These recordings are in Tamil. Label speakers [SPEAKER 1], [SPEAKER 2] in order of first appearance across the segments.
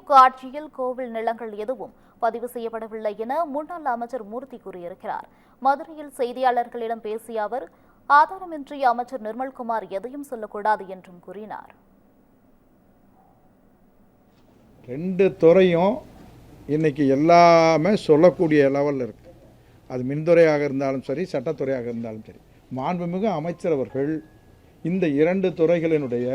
[SPEAKER 1] திமுக ஆட்சியில் கோவில் நிலங்கள் எதுவும் பதிவு செய்யப்படவில்லை என முன்னாள் அமைச்சர் மூர்த்தி கூறியிருக்கிறார். மதுரையில் செய்தியாளர்களிடம் பேசிய அவர், ஆதாரமின்றி அமைச்சர் நிர்மல்குமார் எதையும் சொல்லக்கூடாது என்றும் கூறினார்.
[SPEAKER 2] ரெண்டு துறையும் இன்னைக்கு எல்லாமே சொல்லக்கூடிய லெவலில் இருக்கு. அது மின்துறையாக இருந்தாலும் சரி, சட்டத்துறையாக இருந்தாலும் சரி. மாண்புமிகு அமைச்சர் அவர்கள் இந்த இரண்டு துறைகளினுடைய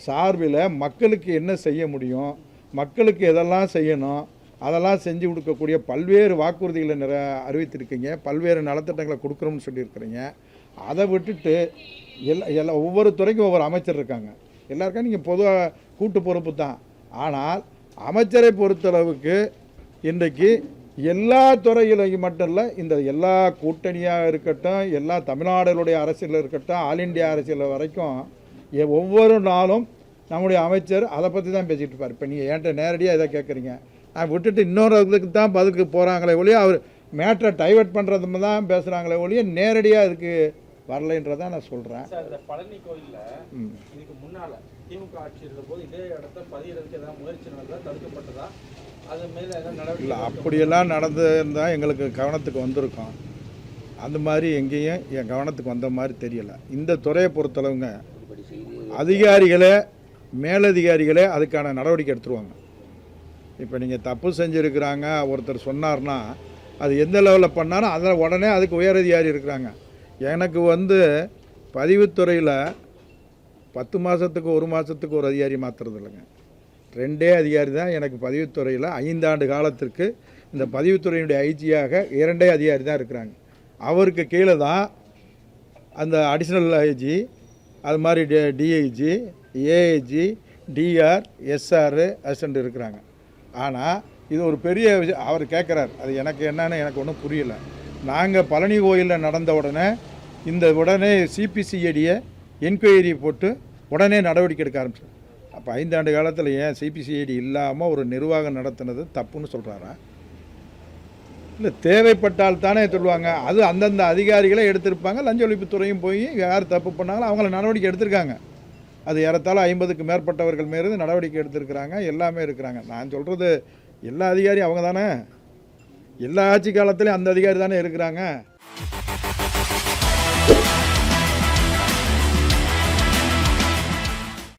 [SPEAKER 2] சார்பில் மக்களுக்கு என்ன செய்ய முடியும், மக்களுக்கு எதெல்லாம் செய்யணும், அதெல்லாம் செஞ்சு கொடுக்கக்கூடிய பல்வேறு வாக்குறுதிகளை அறிவித்திருக்கீங்க, பல்வேறு நலத்திட்டங்களை கொடுக்குறோம்னு சொல்லியிருக்கிறீங்க. அதை விட்டுட்டு ஒவ்வொரு துறைக்கும் ஒவ்வொரு அமைச்சர் இருக்காங்க. எல்லாருக்கும் நீங்கள் பொதுவாக கூட்டு பொறுப்பு தான். ஆனால் அமைச்சரை பொறுத்தளவுக்கு இன்றைக்கு எல்லா துறையிலையும் மட்டும் இல்லை, இந்த எல்லா கூட்டணியாக இருக்கட்டும், எல்லா தமிழ்நாடுகளுடைய அரசியல் இருக்கட்டும், ஆல் இண்டியா அரசியல் வரைக்கும் ஒவ்வொரு நாளும் நம்முடைய அமைச்சர் அதை பற்றி தான் பேசிகிட்டு இருப்பார். இப்போ நீங்கள் என்கிட்ட நேரடியாக இதை கேட்குறீங்க, நான் விட்டுட்டு இன்னொரு இதுக்கு தான் பதிலுக்கு போகிறாங்களே ஒழிய, அவர் மேட்டரை டைவர்ட் பண்ணுறது தான் பேசுகிறாங்களே ஒழிய நேரடியாக இதுக்கு வரலைன்றதான் நான் சொல்கிறேன்.
[SPEAKER 3] இந்த பழனி கோயிலில் இதுக்கு முன்னால் திமுக ஆட்சி இருந்தபோது இதே இடத்த பதிகிறதுக்கு ஏதாவது முயற்சி நடந்தால் தடுக்கப்பட்டதா? அது மேலே ஏதாவது நடவடிக்கை?
[SPEAKER 2] இல்லை, அப்படியெல்லாம் நடந்திருந்தால் எங்களுக்கு கவனத்துக்கு வந்திருக்கோம். அந்த மாதிரி எங்கேயும் என் கவனத்துக்கு வந்த மாதிரி தெரியலை. இந்த துறையை பொறுத்தளவுங்க அதிகாரிகளே, மேலதிகாரிகளே அதுக்கான நடவடிக்கை எடுத்துருவாங்க. இப்போ நீங்கள் தப்பு செஞ்சுருக்கிறாங்க ஒருத்தர் சொன்னார்னா அது எந்த லெவலில் பண்ணாலும் அதில் உடனே அதுக்கு உயரதிகாரி இருக்கிறாங்க. எனக்கு பதிவுத்துறையில் 10 மாதத்துக்கு 1 மாதத்துக்கு ஒரு அதிகாரி மாற்றுறது இல்லைங்க. 2 அதிகாரி தான் எனக்கு பதிவுத்துறையில் 5 ஆண்டு காலத்திற்கு இந்த பதிவுத்துறையினுடைய ஐஜியாக 2 அதிகாரி தான் இருக்கிறாங்க. அவருக்கு கீழே தான் அந்த அடிஷ்னல் ஐஜி, அது மாதிரி DIG, AIG, DR, SR assistant இருக்கிறாங்க. ஆனால் இது ஒரு பெரிய விஷயம். அவர் கேட்குறார், அது எனக்கு என்னன்னு எனக்கு ஒன்றும் புரியலை. நாங்கள் பழனி கோயிலில் நடந்த உடனே சிபிசிஐடியை என்கொயரி போட்டு உடனே நடவடிக்கை எடுக்க ஆரம்பிச்சோம். அப்போ 5 ஆண்டு காலத்தில் ஏன் சிபிசிஐடி இல்லாமல் ஒரு நிர்வாகம் நடத்தினது தப்புன்னு சொல்கிறாரா? இல்லை, தேவைப்பட்டால் தானே சொல்லுவாங்க. அது அந்தந்த அதிகாரிகளே எடுத்திருப்பாங்க. லஞ்ச ஒழிப்புத்துறையும் போய் யார் தப்பு பண்ணாங்களோ அவங்கள நடவடிக்கை எடுத்திருக்காங்க. அது ஏறத்தாழ 50க்கு மேற்பட்டவர்கள் மீது நடவடிக்கை எடுத்திருக்கிறாங்க. எல்லாமே இருக்கிறாங்க. நான் சொல்கிறது எல்லா அதிகாரியும் அவங்க தானே. எல்லா ஆட்சி காலத்துலேயும் அந்த அதிகாரி தானே இருக்கிறாங்க.